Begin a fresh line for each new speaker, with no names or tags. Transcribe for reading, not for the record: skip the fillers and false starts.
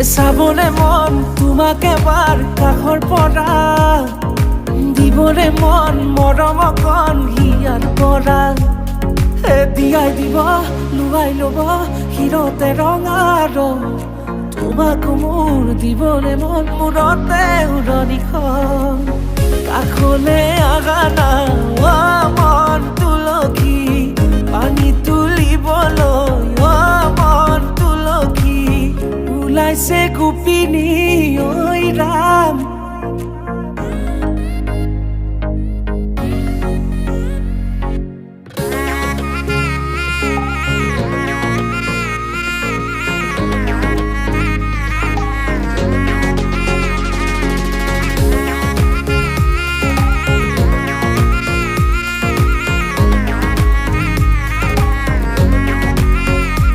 চাবলে মন তোমাক এবাৰ কাষৰ পৰা দিবলে মন মৰম অকণ হিয়াৰ পৰা দিয়াই দিব লুৱাই ল'ব শিৰতে ৰঙা ৰং তোমাক মোৰ দিবলে মন মূৰতে উৰণিখন কাষলে আহা না মন তুলসী পানী তুলিবলৈ মন তুলসী ওলাইছে গোপিনী